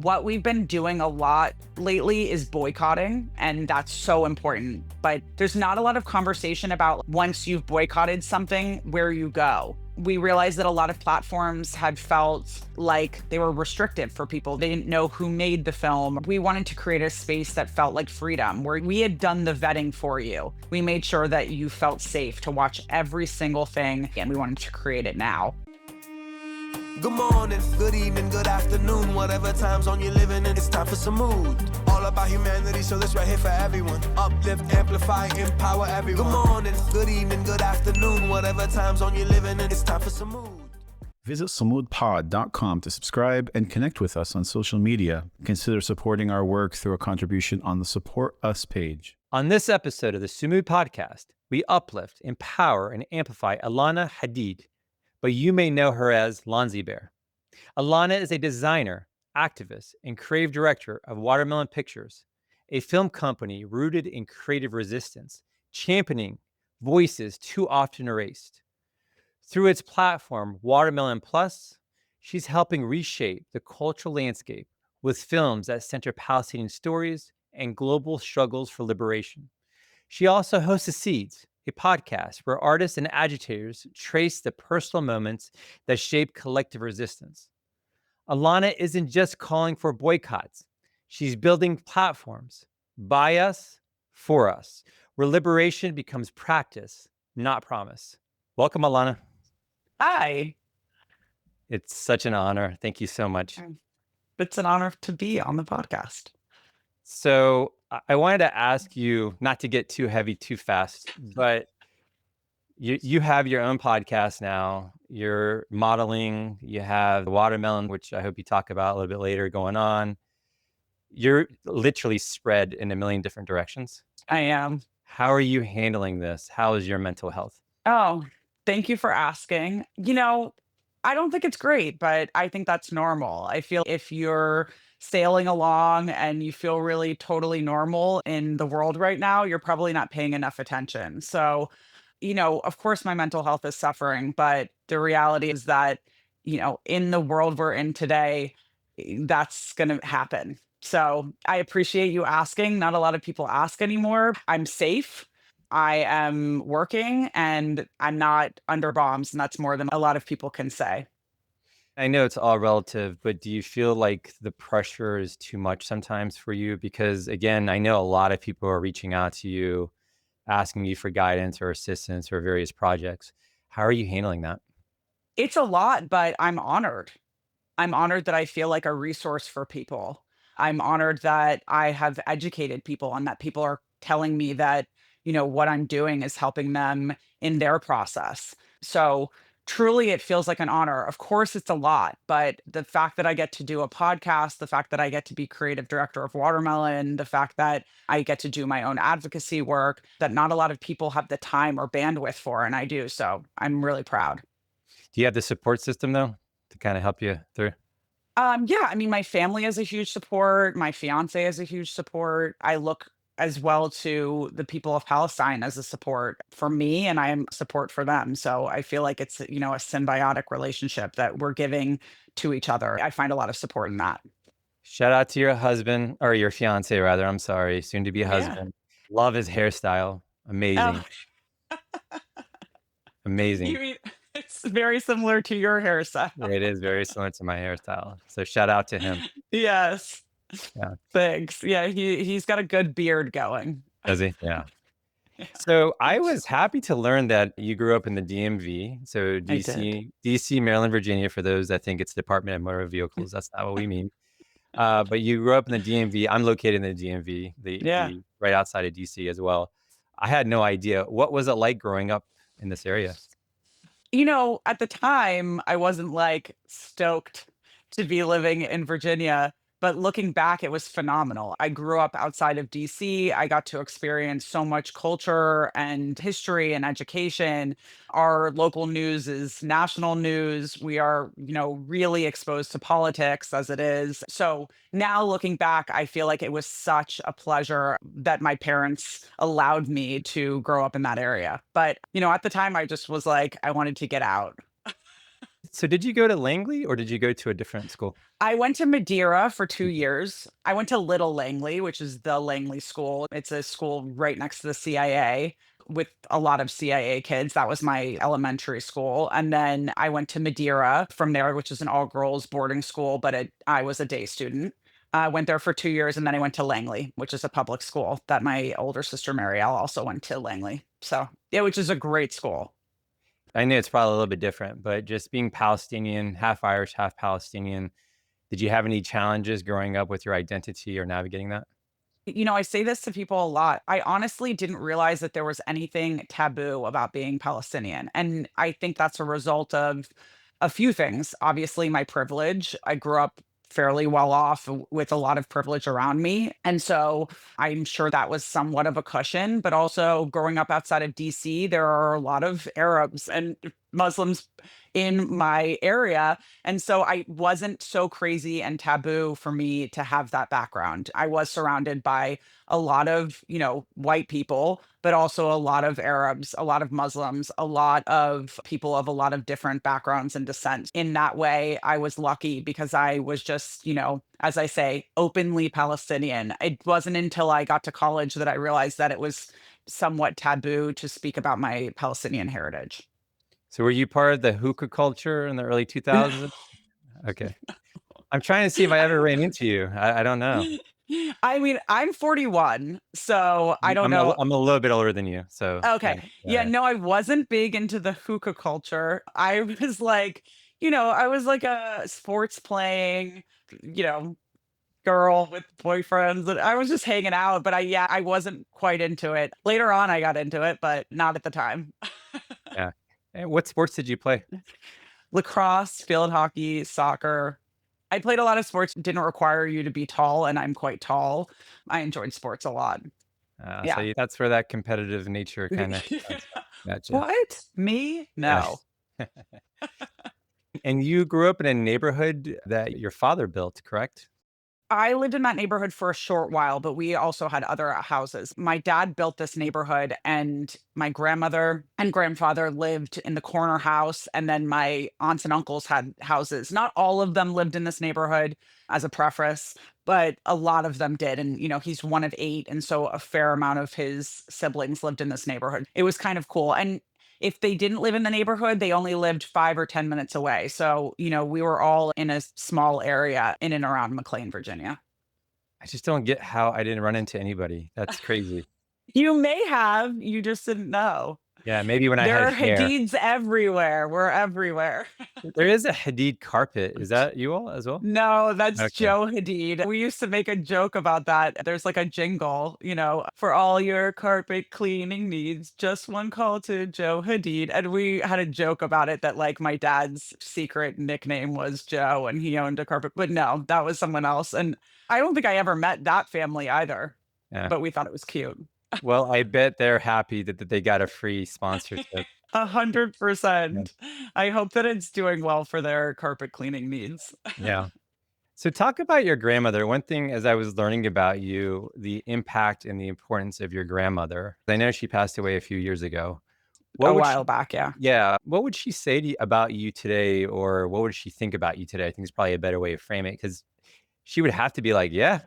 What we've been doing a lot lately is boycotting, and that's so important. But there's not a lot of conversation about once you've boycotted something, where you go. We realized that a lot of platforms had felt like they were restrictive for people. They didn't know who made the film. We wanted to create a space that felt like freedom, where we had done the vetting for you. We made sure that you felt safe to watch every single thing, and we wanted to create it now. Good morning, good evening, good afternoon, whatever time zone you're living in, it's time for Sumud. All about humanity, so this right here for everyone. Uplift, amplify, empower everyone. Good morning, good evening, good afternoon, whatever time zone you're living in, it's time for Sumud. Visit sumudpod.com to subscribe and connect with us on social media. Consider supporting our work through a contribution on the Support Us page. On this episode of the Sumud Podcast, we uplift, empower, and amplify Alana Hadid, but you may know her as Lonzy Bear. Alana is a designer, activist, and creative director of Watermelon Pictures, a film company rooted in creative resistance, championing voices too often erased. Through its platform, Watermelon Plus, she's helping reshape the cultural landscape with films that center Palestinian stories and global struggles for liberation. She also hosts The Seeds, a podcast where artists and agitators trace the personal moments that shape collective resistance. Alana isn't just calling for boycotts. She's building platforms by us, for us, where liberation becomes practice, not promise. Welcome, Alana. Hi. It's such an honor. Thank you so much. It's an honor to be on the podcast. So I wanted to ask you, not to get too heavy too fast, but you have your own podcast now. You're modeling. You have the Watermelon, which I hope you talk about a little bit later, going on. You're literally spread in a million different directions. I am. How are you handling this? How is your mental health? Oh, thank you for asking. I don't think it's great, but I think that's normal. I feel if you're sailing along and you feel really totally normal in the world right now, you're probably not paying enough attention. So, of course, my mental health is suffering, but the reality is that, in the world we're in today, that's going to happen. So I appreciate you asking. Not a lot of people ask anymore. I'm safe. I am working and I'm not under bombs, and that's more than a lot of people can say. I know it's all relative, but do you feel like the pressure is too much sometimes for you? Because again, I know a lot of people are reaching out to you, asking you for guidance or assistance or various projects. How are you handling that? It's a lot, but I'm honored. I'm honored that I feel like a resource for people. I'm honored that I have educated people and that people are telling me that, what I'm doing is helping them in their process. So truly, it feels like an honor. Of course, it's a lot, but the fact that I get to do a podcast, the fact that I get to be creative director of Watermelon, the fact that I get to do my own advocacy work that not a lot of people have the time or bandwidth for, and I do. So I'm really proud. Do you have the support system though to kind of help you through? Yeah, I mean, my family is a huge support. My fiance is a huge support. I look as well to the people of Palestine as a support for me, and I am support for them. So I feel like it's, a symbiotic relationship that we're giving to each other. I find a lot of support in that. Shout out to your husband, or your fiance rather. I'm sorry, soon to be Yeah. husband. Love his hairstyle. Amazing. Oh, Amazing. you mean it's very similar to your hairstyle. It is very similar to my hairstyle. So shout out to him. Yes. Yeah. Thanks. Yeah, he's got a good beard going. Does he? Yeah. Yeah. So I was happy to learn that you grew up in the DMV. So I did. DC, Maryland, Virginia, for those that think it's Department of Motor Vehicles. That's not what we mean. But you grew up in the DMV. I'm located in the DMV, Yeah. the right outside of DC as well. I had no idea. What was it like growing up in this area? At the time, I wasn't like stoked to be living in Virginia, but looking back, it was phenomenal. I grew up outside of DC. I got to experience so much culture and history and education. Our local news is national news. We are, really exposed to politics as it is. So now looking back, I feel like it was such a pleasure that my parents allowed me to grow up in that area. But, at the time, I just was like, I wanted to get out. So did you go to Langley or did you go to a different school? I went to Madeira for 2 Okay. years. I went to Little Langley, which is the Langley School. It's a school right next to the CIA with a lot of CIA kids. That was my elementary school. And then I went to Madeira from there, which is an all girls boarding school, but I was a day student. I went there for 2 years and then I went to Langley, which is a public school that my older sister Marielle also went to Langley. So, yeah, which is a great school. I know it's probably a little bit different, but just being Palestinian, half Irish, half Palestinian, did you have any challenges growing up with your identity or navigating that? I say this to people a lot. I honestly didn't realize that there was anything taboo about being Palestinian. And I think that's a result of a few things. Obviously, my privilege. I grew up fairly well off with a lot of privilege around me. And so I'm sure that was somewhat of a cushion. But also, growing up outside of DC, there are a lot of Arabs and Muslims in my area, and so I wasn't so crazy and taboo for me to have that background. I was surrounded by a lot of, white people, but also a lot of Arabs, a lot of Muslims, a lot of people of a lot of different backgrounds and descents. In that way, I was lucky because I was just, as I say, openly Palestinian. It wasn't until I got to college that I realized that it was somewhat taboo to speak about my Palestinian heritage. So were you part of the hookah culture in the early 2000s? Okay. I'm trying to see if I ever ran into you. I don't know. I mean, I'm 41, so I don't know. I'm a little bit older than you. So yeah, Okay. Yeah, yeah. no, I wasn't big into the hookah culture. I was like, I was like a sports playing, you know, girl with boyfriends and I was just hanging out, but I wasn't quite into it. Later on I got into it, but not at the time. Yeah. And what sports did you play? Lacrosse, field hockey, soccer. I played a lot of sports, didn't require you to be tall, and I'm quite tall. I enjoyed sports a lot. So Yeah. that's where that competitive nature kind of comes from. Gotcha. What? Me? Yeah. No. And you grew up in a neighborhood that your father built, correct? I lived in that neighborhood for a short while, but we also had other houses. My dad built this neighborhood, and my grandmother and grandfather lived in the corner house. And then my aunts and uncles had houses. Not all of them lived in this neighborhood as a preface, but a lot of them did. And, he's one of eight. And so a fair amount of his siblings lived in this neighborhood. It was kind of cool. And if they didn't live in the neighborhood, they only lived 5 or 10 minutes away. So, we were all in a small area in and around McLean, Virginia. I just don't get how I didn't run into anybody. That's crazy. You may have, you just didn't know. Yeah, maybe when I There had are hair. Hadids everywhere. We're everywhere. There is a Hadid carpet. Is that you all as well? No, that's Okay. Joe Hadid. We used to make a joke about that. There's like a jingle, for all your carpet cleaning needs, just one call to Joe Hadid. And we had a joke about it that like my dad's secret nickname was Joe and he owned a carpet. But no, that was someone else. And I don't think I ever met that family either, Yeah. but we thought it was cute. Well, I bet they're happy that they got a free sponsorship. Yeah. 100%. I hope that it's doing well for their carpet cleaning needs. Yeah. So talk about your grandmother. One thing as I was learning about you, the impact and the importance of your grandmother. I know she passed away a few years ago. A What would while she back, yeah. Yeah, what would she say to you about you today, or what would she think about you today? I think it's probably a better way of framing it because she would have to be like, "Yeah,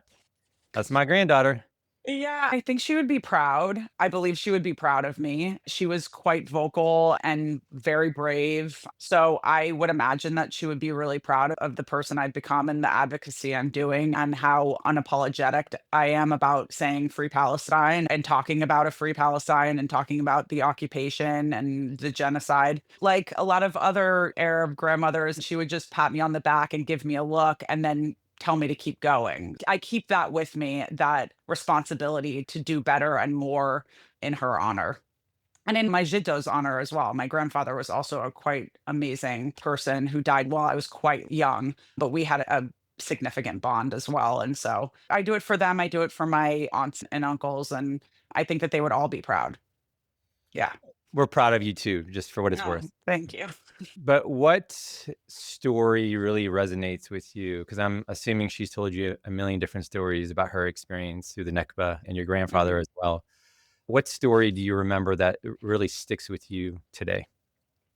that's my granddaughter." Yeah, I think she would be proud. I believe she would be proud of me. She was quite vocal and very brave. So I would imagine that she would be really proud of the person I've become and the advocacy I'm doing and how unapologetic I am about saying free Palestine and talking about a free Palestine and talking about the occupation and the genocide. Like a lot of other Arab grandmothers, she would just pat me on the back and give me a look and then tell me to keep going. I keep that with me, that responsibility to do better and more in her honor. And in my Jiddo's honor as well. My grandfather was also a quite amazing person who died while I was quite young, but we had a significant bond as well. And so I do it for them. I do it for my aunts and uncles. And I think that they would all be proud. Yeah. We're proud of you too, just for what it's Oh, worth. thank you. But what story really resonates with you? Because I'm assuming she's told you a million different stories about her experience through the Nakba and your grandfather Mhm. as well. What story do you remember that really sticks with you today?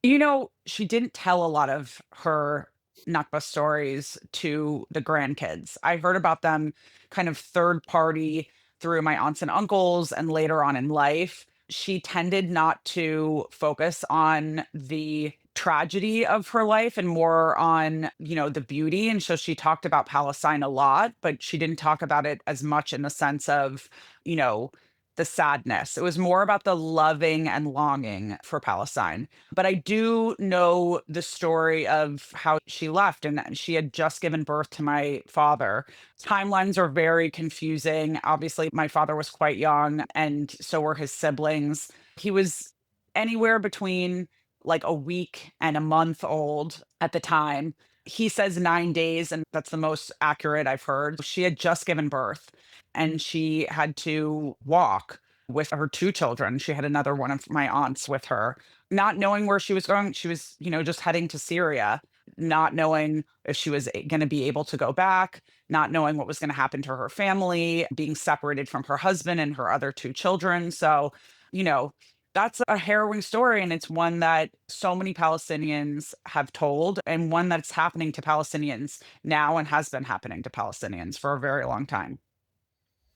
She didn't tell a lot of her Nakba stories to the grandkids. I heard about them kind of third party through my aunts and uncles and later on in life. She tended not to focus on the tragedy of her life and more on, the beauty. And so she talked about Palestine a lot, but she didn't talk about it as much in the sense of, you know, the sadness. It was more about the loving and longing for Palestine. But I do know the story of how she left and that she had just given birth to my father. Timelines are very confusing. Obviously, my father was quite young, and so were his siblings. He was anywhere between like a week and a month old at the time. He says 9 days, and that's the most accurate I've heard. She had just given birth and she had to walk with her two children. She had another one of my aunts with her, not knowing where she was going. She was, just heading to Syria, not knowing if she was going to be able to go back, not knowing what was going to happen to her family, being separated from her husband and her other two children. So, you know, that's a harrowing story. And it's one that so many Palestinians have told, and one that's happening to Palestinians now and has been happening to Palestinians for a very long time.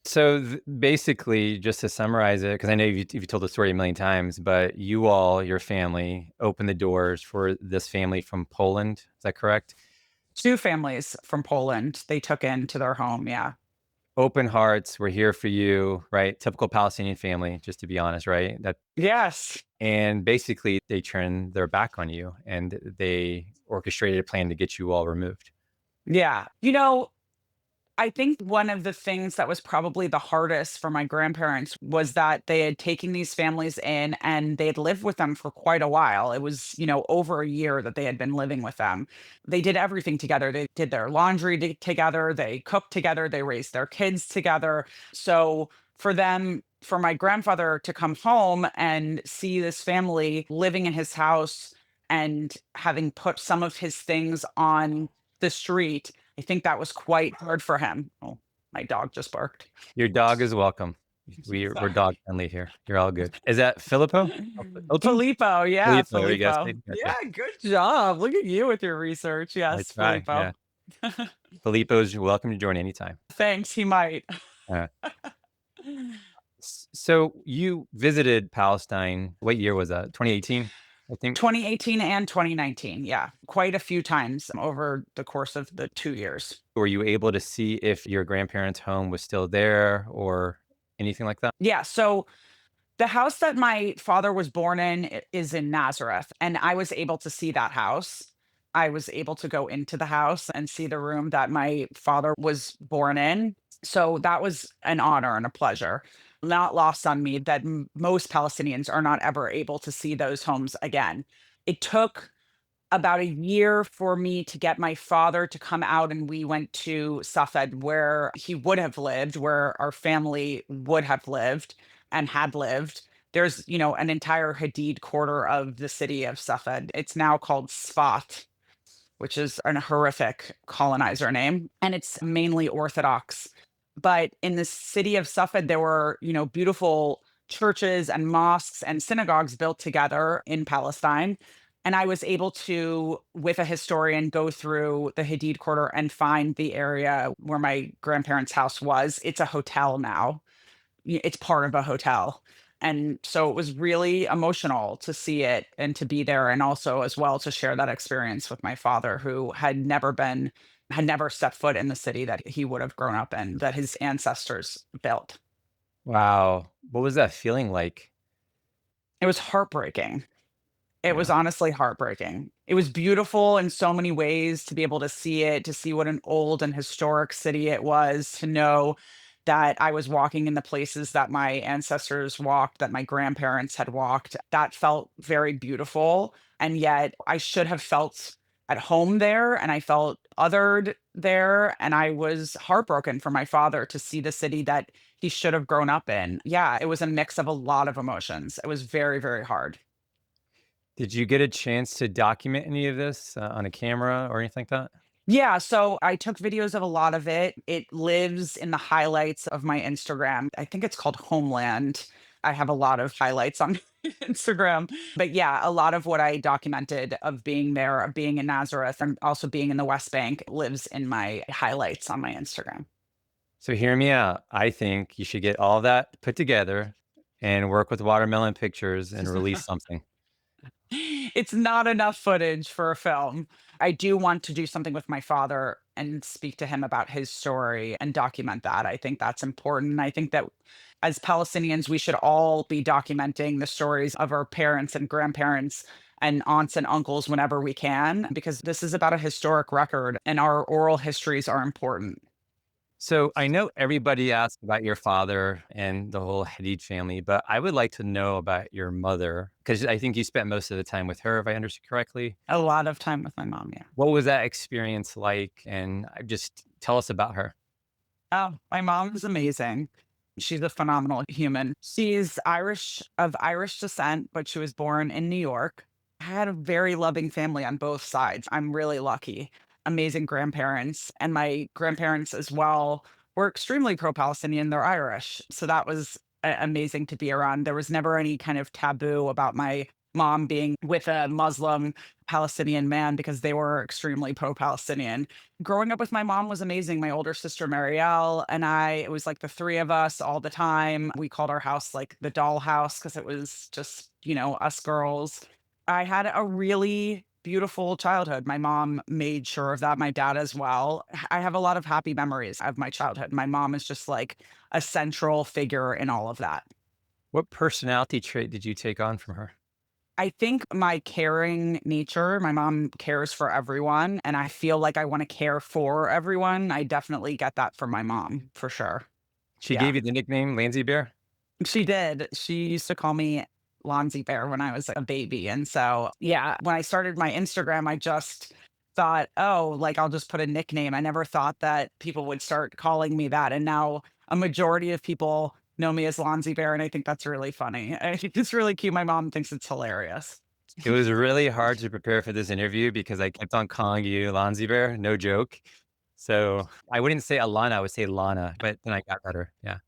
So basically, just to summarize it, because I know you've told the story a million times, but you all, your family, opened the doors for this family from Poland. Is that correct? Two families from Poland they took into their home. Yeah. Open hearts, we're here for you, right? Typical Palestinian family, just to be honest, right? Yes. And basically, they turned their back on you and they orchestrated a plan to get you all removed. Yeah. I think one of the things that was probably the hardest for my grandparents was that they had taken these families in and they had lived with them for quite a while. It was, over a year that they had been living with them. They did everything together. They did their laundry together, they cooked together, they raised their kids together. So for my grandfather to come home and see this family living in his house and having put some of his things on the street, I think that was quite hard for him. Oh, my dog just barked. Your dog is welcome. We're Sorry. dog friendly here. You're all good. Is that Filippo? Filippo? Filippo, yeah, Filippo, there you go. Filippo. Gotcha. Yeah, good job. Look at you with your research. I Yes, try. Filippo. Yeah. Filippo's welcome to join anytime. Thanks, he might. Uh, so you visited Palestine. What year was that? 2018, I think. 2018 and 2019. Yeah, quite a few times over the course of the 2 years. Were you able to see if your grandparents' home was still there or anything like that? Yeah, so the house that my father was born in is in Nazareth, and I was able to see that house. I was able to go into the house and see the room that my father was born in. So that was an honor and a pleasure. Not lost on me that most Palestinians are not ever able to see those homes again. It took about a year for me to get my father to come out, and we went to Safed where he would have lived, where our family would have lived and had lived. There's, an entire Hadid quarter of the city of Safed. It's now called Sfat, which is a horrific colonizer name, and it's mainly Orthodox. But in the city of Safed, there were, beautiful churches and mosques and synagogues built together in Palestine. And I was able to, with a historian, go through the Hadid quarter and find the area where my grandparents' house was. It's a hotel now. It's part of a hotel. And so it was really emotional to see it and to be there, and also as well to share that experience with my father, who had never stepped foot in the city that he would have grown up in, that his ancestors built. Wow. What was that feeling like? It was heartbreaking. It was Yeah. honestly heartbreaking. It was beautiful in so many ways to be able to see it, to see what an old and historic city it was, to know that I was walking in the places that my ancestors walked, that my grandparents had walked. That felt very beautiful. And yet I should have felt at home there, and I felt othered there. And I was heartbroken for my father to see the city that he should have grown up in. Yeah, it was a mix of a lot of emotions. It was very, very hard. Did you get a chance to document any of this on a camera or anything like that? Yeah, so I took videos of a lot of it. It lives in the highlights of my Instagram. I think it's called Homeland. I have a lot of highlights on Instagram. But yeah, a lot of what I documented of being there, of being in Nazareth, and also being in the West Bank lives in my highlights on my Instagram. So hear me out. I think you should get all that put together and work with watermelon pictures and release something. It's not enough footage for a film. I do want to do something with my father and speak to him about his story and document that. I think that's important. I think that as Palestinians, we should all be documenting the stories of our parents and grandparents and aunts and uncles whenever we can, because this is about a historic record and our oral histories are important. So I know everybody asked about your father and the whole Hadid family, but I would like to know about your mother because I think you spent most of the time with her, if I understood correctly. A lot of time with my mom, yeah. What was that experience like? And just tell us about her. Oh, my mom is amazing. She's a phenomenal human. She's Irish, of Irish descent, but she was born in New York. I had a very loving family on both sides. I'm really lucky. Amazing grandparents. And my grandparents as well were extremely pro Palestinian. They're Irish. So that was amazing to be around. There was never any kind of taboo about my mom being with a Muslim Palestinian man because they were extremely pro Palestinian. Growing up with my mom was amazing. My older sister Marielle and I, it was like the three of us all the time. We called our house like the doll house because it was just, us girls. I had a really beautiful childhood. My mom made sure of that. My dad as well. I have a lot of happy memories of my childhood. My mom is just like a central figure in all of that. What personality trait did you take on from her? I think my caring nature, my mom cares for everyone, and I feel like I want to care for everyone. I definitely get that from my mom, for sure. She Yeah, gave you the nickname Lansy Bear? she did. She used to call me Lonzy Bear when I was a baby. And so, yeah, when I started my Instagram, I just thought, oh, like I'll just put a nickname. I never thought that people would start calling me that. And now a majority of people know me as Lonzy Bear. And I think that's really funny. I think it's really cute. My mom thinks it's hilarious. It was really hard to prepare for this interview because I kept on calling you Lansy Bear, no joke. So I wouldn't say Alana, I would say Lana, but then I got better. Yeah.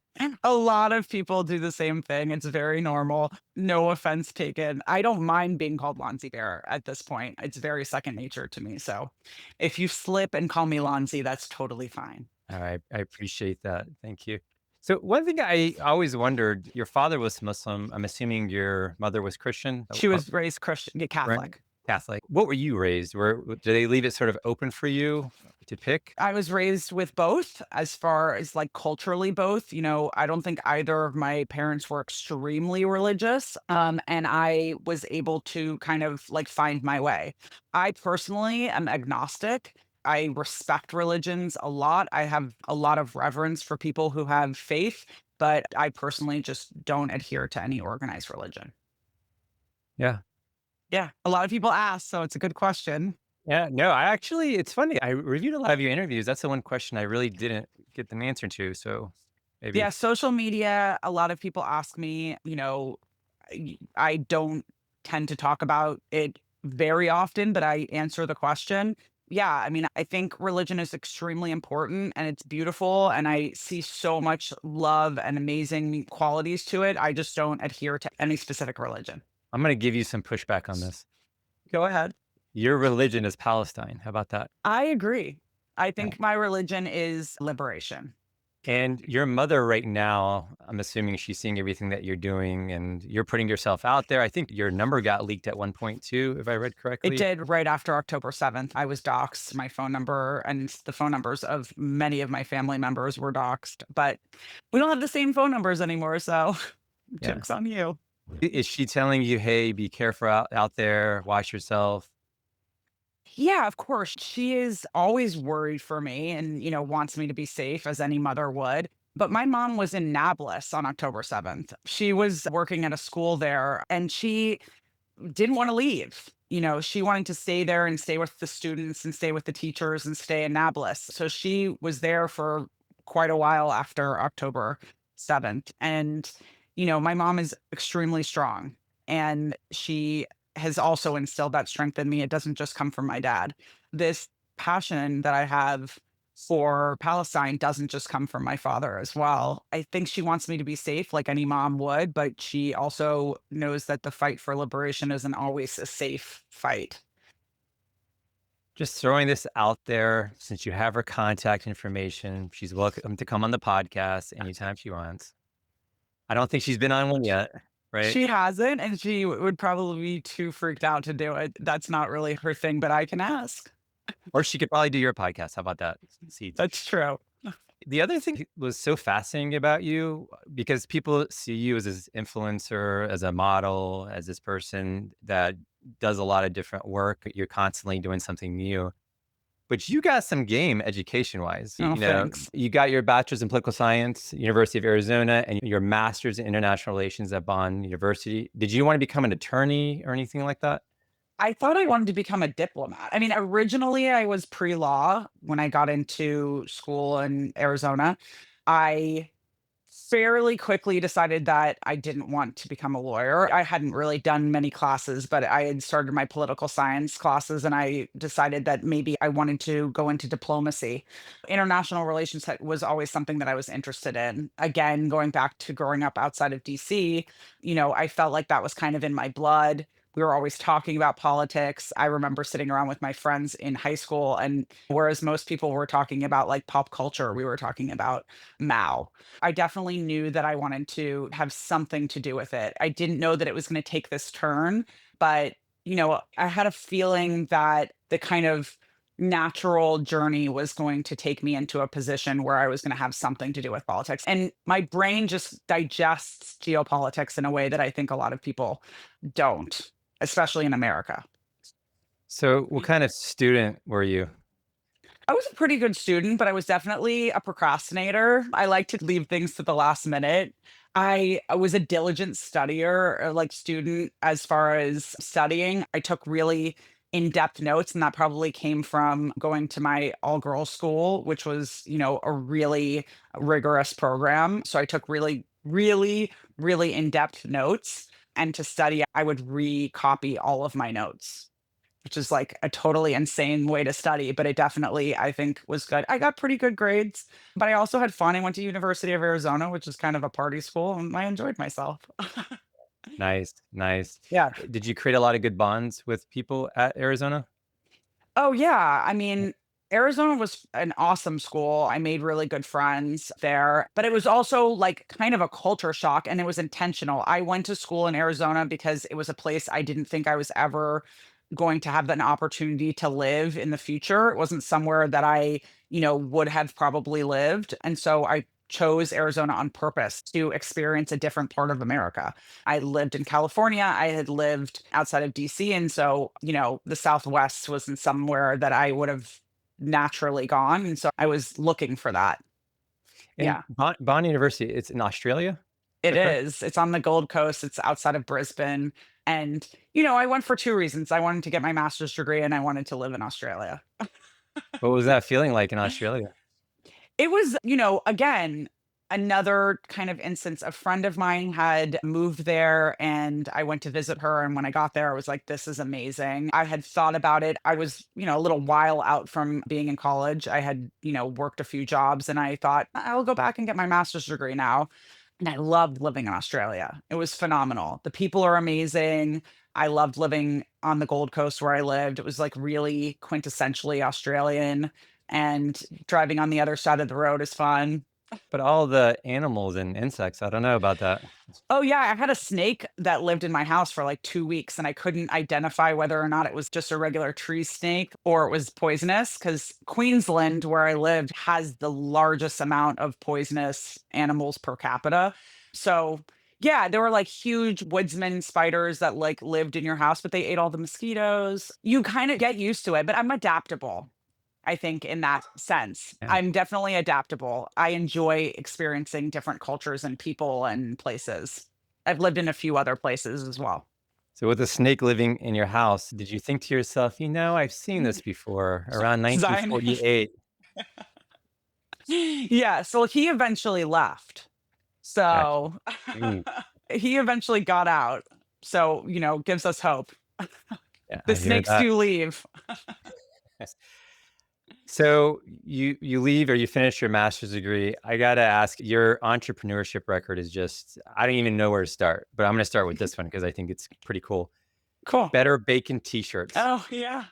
A lot of people do the same thing. It's very normal. No offense taken. I don't mind being called Lonzy Bear at this point. It's very second nature to me. So if you slip and call me Lonzy, that's totally fine. All right. I appreciate that. Thank you. So one thing I always wondered, your father was Muslim. I'm assuming your mother was Christian. She was raised Christian, yeah, Right? Catholic. Catholic. What were you raised? Did they leave it sort of open for you to pick? I was raised with both as far as like culturally both. I don't think either of my parents were extremely religious. And I was able to kind of like find my way. I personally am agnostic. I respect religions a lot. I have a lot of reverence for people who have faith, but I personally just don't adhere to any organized religion. Yeah. Yeah. A lot of people ask, so it's a good question. Yeah. No, it's funny. I reviewed a lot of your interviews. That's the one question I really didn't get an answer to. So maybe. Yeah, social media, a lot of people ask me, I don't tend to talk about it very often, but I answer the question. Yeah, I mean, I think religion is extremely important and it's beautiful. And I see so much love and amazing qualities to it. I just don't adhere to any specific religion. I'm going to give you some pushback on this. Go ahead. Your religion is Palestine. How about that? I agree. I Yeah. think my religion is liberation. And your mother right now, I'm assuming she's seeing everything that you're doing and you're putting yourself out there. I think your number got leaked at one point too, if I read correctly. It did right after October 7th. I was doxxed. My phone number and the phone numbers of many of my family members were doxxed, but we don't have the same phone numbers anymore. So Yeah. joke's on you. Is she telling you, hey, be careful out there, watch yourself? Yeah, of course. She is always worried for me and, wants me to be safe as any mother would. But my mom was in Nablus on October 7th. She was working at a school there and she didn't want to leave. She wanted to stay there and stay with the students and stay with the teachers and stay in Nablus. So she was there for quite a while after October 7th. And, my mom is extremely strong and she has also instilled that strength in me. It doesn't just come from my dad. This passion that I have for Palestine doesn't just come from my father as well. I think she wants me to be safe like any mom would, but she also knows that the fight for liberation isn't always a safe fight. Just throwing this out there, since you have her contact information, she's welcome to come on the podcast anytime she wants. I don't think she's been on one yet, right? She hasn't, and she would probably be too freaked out to do it. That's not really her thing, but I can ask. Or she could probably do your podcast. How about that? See, That's true. the other thing was so fascinating about you because people see you as this influencer, as a model, as this person that does a lot of different work. You're constantly doing something new. But you got some game education-wise. Oh, You know, thanks. you got your bachelor's in political science, University of Arizona, and your master's in international relations at Bonn University. Did you want to become an attorney or anything like that? I thought I wanted to become a diplomat. I mean, originally I was pre-law when I got into school in Arizona. I fairly quickly decided that I didn't want to become a lawyer. I hadn't really done many classes, but I had started my political science classes and I decided that maybe I wanted to go into diplomacy. International relations was always something that I was interested in. Again, going back to growing up outside of DC, I felt like that was kind of in my blood. We were always talking about politics. I remember sitting around with my friends in high school, and whereas most people were talking about like pop culture, we were talking about Mao. I definitely knew that I wanted to have something to do with it. I didn't know that it was going to take this turn, but I had a feeling that the kind of natural journey was going to take me into a position where I was going to have something to do with politics. And my brain just digests geopolitics in a way that I think a lot of people don't, especially in America. So what kind of student were you? I was a pretty good student, but I was definitely a procrastinator. I like to leave things to the last minute. I was a diligent studier, like student as far as studying. I took really in-depth notes, and that probably came from going to my all-girls school, which was, a really rigorous program. So I took really, really, really in-depth notes. And to study, I would recopy all of my notes, which is like a totally insane way to study, but it definitely, I think, was good. I got pretty good grades, but I also had fun. I went to University of Arizona, which is kind of a party school, and I enjoyed myself. Nice, nice. Yeah. Did you create a lot of good bonds with people at Arizona? Oh, yeah. I mean, Arizona was an awesome school. I made really good friends there, but it was also like kind of a culture shock and it was intentional. I went to school in Arizona because it was a place I didn't think I was ever going to have an opportunity to live in the future. It wasn't somewhere that I, would have probably lived. And so I chose Arizona on purpose to experience a different part of America. I lived in California. I had lived outside of DC. And so, the Southwest wasn't somewhere that I would have naturally gone. And so I was looking for that. And Yeah, Bonn University, it's in Australia? Is it that correct? is. It's on the Gold Coast. It's outside of Brisbane. And, I went for two reasons. I wanted to get my master's degree and I wanted to live in Australia. What was that feeling like in Australia? It was, again, another kind of instance. A friend of mine had moved there and I went to visit her. And when I got there, I was like, this is amazing. I had thought about it. I was, a little while out from being in college. I had, worked a few jobs and I thought, I'll go back and get my master's degree now. And I loved living in Australia. It was phenomenal. The people are amazing. I loved living on the Gold Coast where I lived. It was like really quintessentially Australian. And driving on the other side of the road is fun. But all the animals and insects, I don't know about that. Oh, yeah, I had a snake that lived in my house for like 2 weeks, and I couldn't identify whether or not it was just a regular tree snake or it was poisonous. Because Queensland, where I lived, has the largest amount of poisonous animals per capita. So, yeah, there were like huge woodsman spiders that like lived in your house, but they ate all the mosquitoes. You kind of get used to it, but I'm adaptable. I think in that sense. Yeah. I'm definitely adaptable. I enjoy experiencing different cultures and people and places. I've lived in a few other places as well. So with a snake living in your house, did you think to yourself, I've seen this before around Zion. 1948? Yeah, so he eventually left. Gotcha. So Mm, he eventually got out. So, gives us hope. yeah, The I hear snakes that. do leave. Yes. So you leave or you finish your master's degree. I gotta ask, your entrepreneurship record is just, I don't even know where to start, but I'm gonna start with this one because I think it's pretty cool. Cool. Better Bacon t-shirts. Oh, yeah.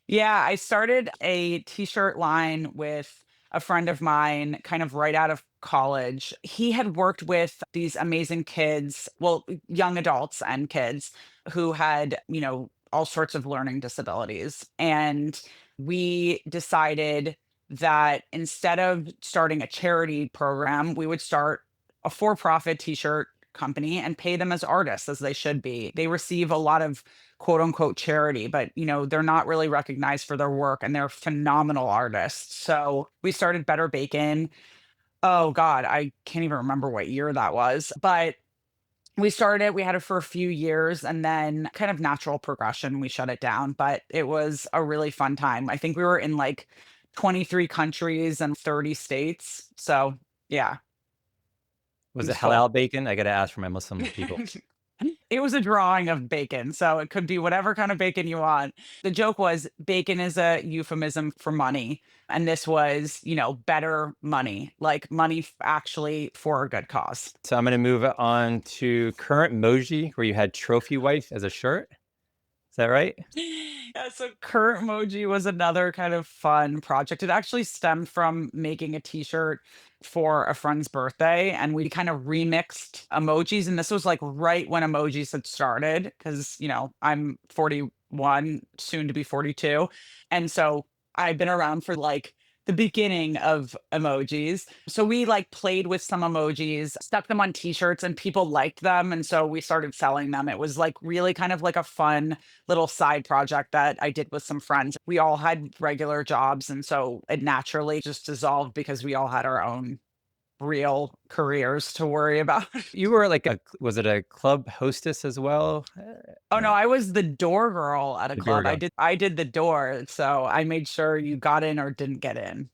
Yeah, I started a t-shirt line with a friend of mine kind of right out of college. He had worked with these amazing kids, well, young adults and kids who had, all sorts of learning disabilities. And we decided that instead of starting a charity program, we would start a for-profit t-shirt company and pay them as artists as they should be. They receive a lot of quote unquote charity, but they're not really recognized for their work and they're phenomenal artists. So we started Better Bacon. Oh God, I can't even remember what year that was, but we started it, we had it for a few years and then kind of natural progression, we shut it down, but it was a really fun time. I think we were in like 23 countries and 30 states. So yeah, it Was it was cool. halal bacon? I gotta ask for my Muslim people. It was a drawing of bacon, so it could be whatever kind of bacon you want. The joke was bacon is a euphemism for money, and this was, better money, like money actually for a good cause. So I'm gonna move on to current emoji, where you had trophy wife as a shirt. Is that right? Yeah, so Kurt Emoji was another kind of fun project. It actually stemmed from making a t-shirt for a friend's birthday, and we kind of remixed emojis. And this was like right when emojis had started, because I'm 41, soon to be 42. And so I've been around for like the beginning of emojis. So we like played with some emojis, stuck them on t-shirts, and people liked them. And so we started selling them. It was like really kind of like a fun little side project that I did with some friends. We all had regular jobs, and so it naturally just dissolved because we all had our own real careers to worry about. You were like was it a club hostess as well? Oh no, I was the door girl at a The door club. I girl. did I did the door, so I made sure you got in or didn't get in.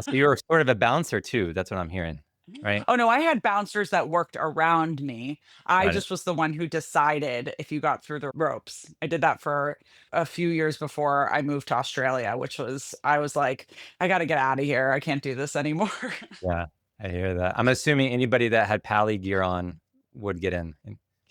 So you were sort of a bouncer too. That's what I'm hearing, right? Oh no, I had bouncers that worked around me. I Got it. just was the one who decided if you got through the ropes. I did that for a few years before I moved to Australia, I was like, I got to get out of here. I can't do this anymore. Yeah, I hear that. I'm assuming anybody that had Pally gear on would get in.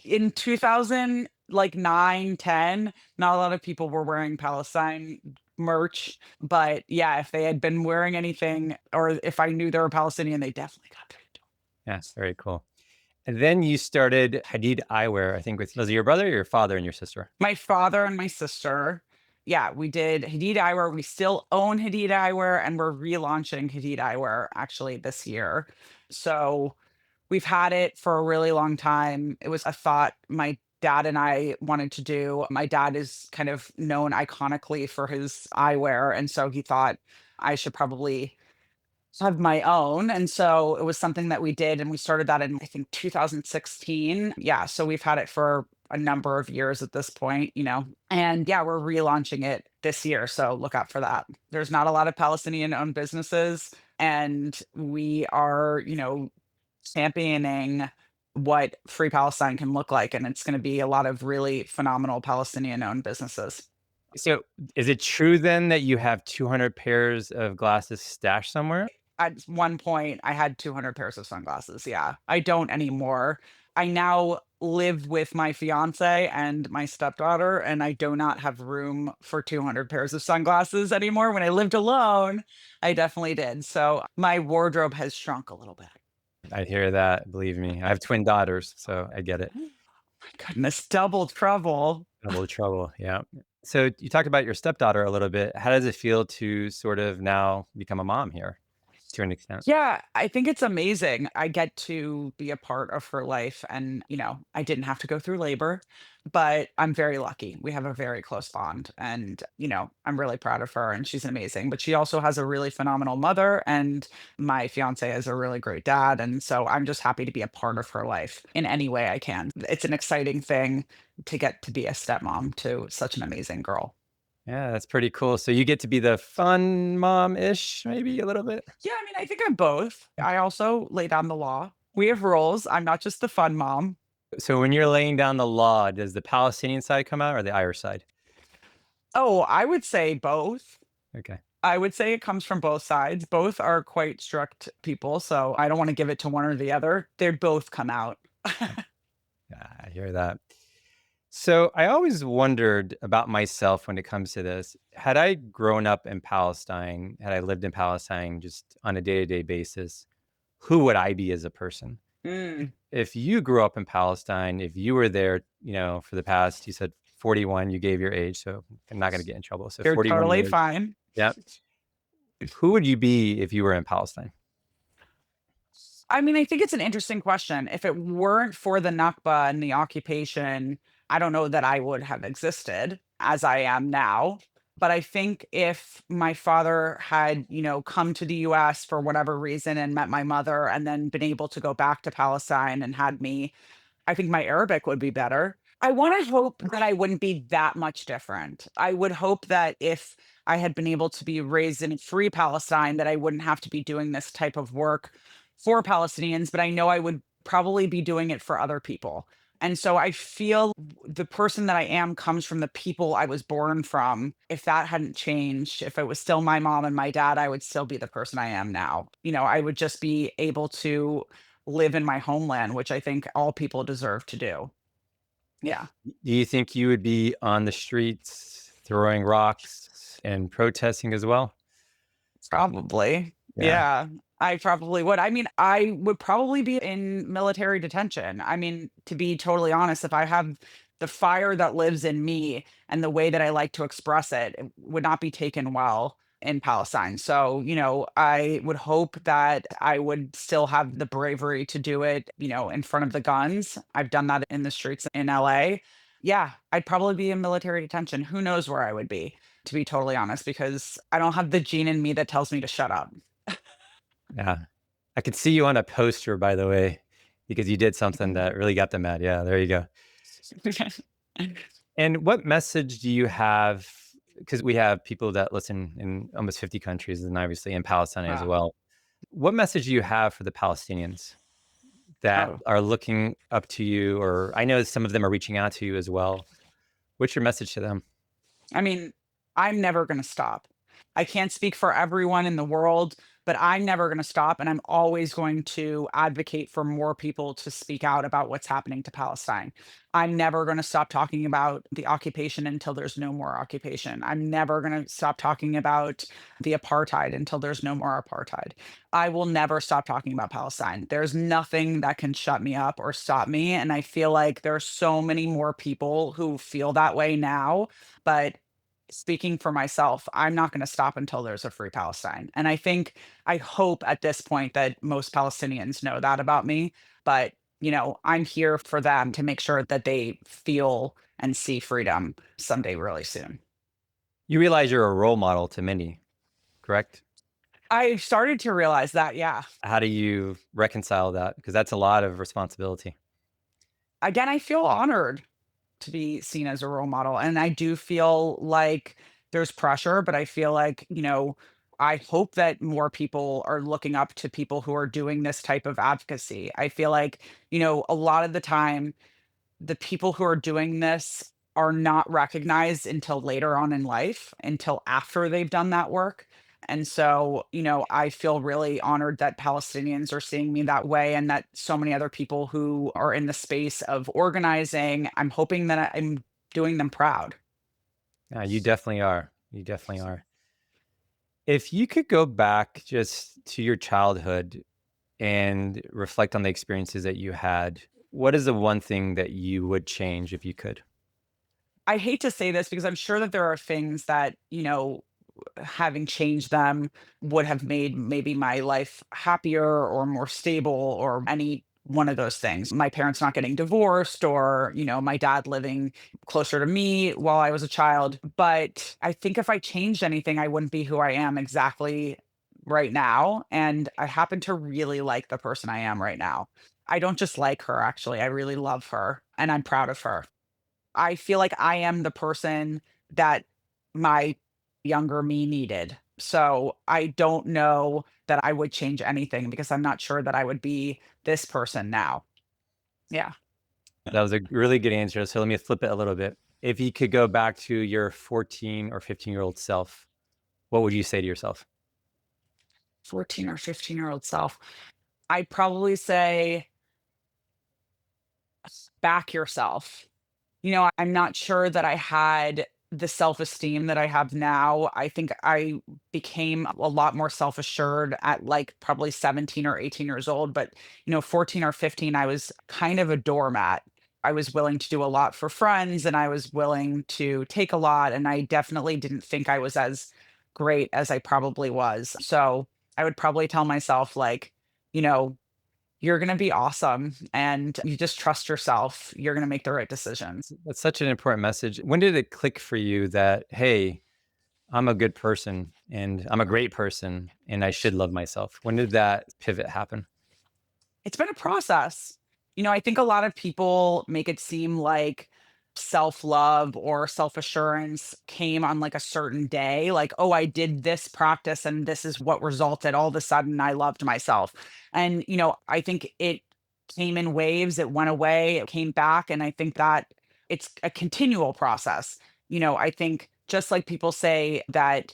In 2000, like 9, 10, not a lot of people were wearing Palestine merch, but yeah, if they had been wearing anything or if I knew they were Palestinian, they definitely got through the door. Yes, very cool. And then you started Hadid Eyewear, I think, was it your brother, your father, and your sister? My father and my sister. Yeah, we did Hadid Eyewear. We still own Hadid Eyewear and we're relaunching Hadid Eyewear actually this year. So we've had it for a really long time. It was a thought my dad and I wanted to do. My dad is kind of known iconically for his eyewear. And so he thought I should probably have my own. And so it was something that we did. And we started that in, I think, 2016. Yeah. So we've had it for a number of years at this point. And yeah, we're relaunching it this year. So look out for that. There's not a lot of Palestinian owned businesses. And we are, championing what free Palestine can look like. And it's going to be a lot of really phenomenal Palestinian owned businesses. So is it true then that you have 200 pairs of glasses stashed somewhere? At one point, I had 200 pairs of sunglasses. Yeah, I don't anymore. I now live with my fiance and my stepdaughter, and I do not have room for 200 pairs of sunglasses anymore. When I lived alone, I definitely did. So my wardrobe has shrunk a little bit. I hear that. Believe me. I have twin daughters, so I get it. My goodness, double trouble. Double trouble. Yeah. So you talked about your stepdaughter a little bit. How does it feel to sort of now become a mom here to an extent? Yeah, I think it's amazing. I get to be a part of her life and, I didn't have to go through labor, but I'm very lucky. We have a very close bond and, I'm really proud of her and she's amazing, but she also has a really phenomenal mother and my fiance is a really great dad. And so I'm just happy to be a part of her life in any way I can. It's an exciting thing to get to be a stepmom to such an amazing girl. Yeah, that's pretty cool. So you get to be the fun mom-ish, maybe a little bit? Yeah, I mean, I think I'm both. I also lay down the law. We have roles. I'm not just the fun mom. So when you're laying down the law, does the Palestinian side come out or the Irish side? Oh, I would say both. Okay. I would say it comes from both sides. Both are quite strict people, so I don't want to give it to one or the other. They'd both come out. Yeah, I hear that. So I always wondered about myself when it comes to this. Had I grown up in Palestine, had I lived in Palestine just on a day-to-day basis, who would I be as a person? Mm, If you grew up in Palestine, if you were there, for the past, you said 41, you gave your age, so I'm not going to get in trouble. So you're 41 totally years. fine. Yeah. Who would you be if you were in Palestine? I mean, I think it's an interesting question. If it weren't for the Nakba and the occupation, I don't know that I would have existed as I am now. But I think if my father had, come to the US for whatever reason and met my mother and then been able to go back to Palestine and had me, I think my Arabic would be better. I want to hope that I wouldn't be that much different. I would hope that if I had been able to be raised in free Palestine, that I wouldn't have to be doing this type of work for Palestinians, but I know I would probably be doing it for other people. And so I feel the person that I am comes from the people I was born from. If that hadn't changed, if it was still my mom and my dad, I would still be the person I am now. I would just be able to live in my homeland, which I think all people deserve to do. Yeah, Do you think you would be on the streets throwing rocks and protesting as well? probably. Yeah. Yeah, I probably would. I mean, I would probably be in military detention. I mean, to be totally honest, if I have the fire that lives in me and the way that I like to express it, it would not be taken well in Palestine. So, I would hope that I would still have the bravery to do it, in front of the guns. I've done that in the streets in LA. Yeah, I'd probably be in military detention. Who knows where I would be, to be totally honest, because I don't have the gene in me that tells me to shut up. Yeah. I could see you on a poster, by the way, because you did something that really got them mad. Yeah, there you go. And what message do you have? Because we have people that listen in almost 50 countries and obviously in Palestine as Wow. well. What message do you have for the Palestinians that Oh, are looking up to you? Or I know some of them are reaching out to you as well. What's your message to them? I mean, I'm never going to stop. I can't speak for everyone in the world, but I'm never going to stop. And I'm always going to advocate for more people to speak out about what's happening to Palestine. I'm never going to stop talking about the occupation until there's no more occupation. I'm never going to stop talking about the apartheid until there's no more apartheid. I will never stop talking about Palestine. There's nothing that can shut me up or stop me. And I feel like there are so many more people who feel that way now. But speaking for myself, I'm not going to stop until there's a free Palestine. And I hope at this point that most Palestinians know that about me. But, I'm here for them to make sure that they feel and see freedom someday really soon. You realize you're a role model to many, correct? I started to realize that, yeah. How do you reconcile that? Because that's a lot of responsibility. Again, I feel honored to be seen as a role model. And I do feel like there's pressure, but I feel like, I hope that more people are looking up to people who are doing this type of advocacy. I feel like, a lot of the time, the people who are doing this are not recognized until later on in life, until after they've done that work. And so, I feel really honored that Palestinians are seeing me that way and that so many other people who are in the space of organizing, I'm hoping that I'm doing them proud. Yeah, you definitely are. You definitely are. If you could go back just to your childhood and reflect on the experiences that you had, what is the one thing that you would change if you could? I hate to say this because I'm sure that there are things that, having changed them would have made maybe my life happier or more stable or any one of those things. My parents not getting divorced or, my dad living closer to me while I was a child. But I think if I changed anything, I wouldn't be who I am exactly right now. And I happen to really like the person I am right now. I don't just like her, actually. I really love her and I'm proud of her. I feel like I am the person that my younger me needed. So I don't know that I would change anything because I'm not sure that I would be this person now. Yeah. That was a really good answer. So let me flip it a little bit. If you could go back to your 14 or 15-year-old self, what would you say to yourself? 14 or 15-year-old self. I'd probably say back yourself. I'm not sure that I had the self-esteem that I have now. I think I became a lot more self-assured at like probably 17 or 18 years old, but 14 or 15, I was kind of a doormat. I was willing to do a lot for friends and I was willing to take a lot. And I definitely didn't think I was as great as I probably was. So I would probably tell myself, like, you know, you're going to be awesome and you just trust yourself. You're going to make the right decisions. That's such an important message. When did it click for you that, hey, I'm a good person and I'm a great person and I should love myself? When did that pivot happen? It's been a process. I think a lot of people make it seem like self-love or self-assurance came on like a certain day, like, oh, I did this practice and this is what resulted. All of a sudden, I loved myself. And, I think it came in waves, it went away, it came back. And I think that it's a continual process. I think just like people say that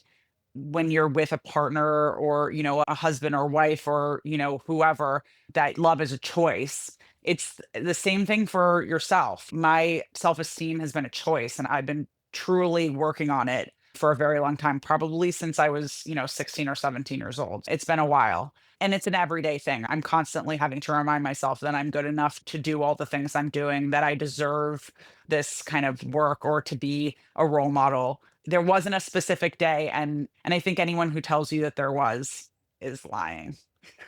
when you're with a partner or, a husband or wife or, whoever, that love is a choice. It's the same thing for yourself. My self-esteem has been a choice and I've been truly working on it for a very long time, probably since I was, 16 or 17 years old. It's been a while. And it's an everyday thing. I'm constantly having to remind myself that I'm good enough to do all the things I'm doing, that I deserve this kind of work or to be a role model. There wasn't a specific day, and I think anyone who tells you that there was is lying.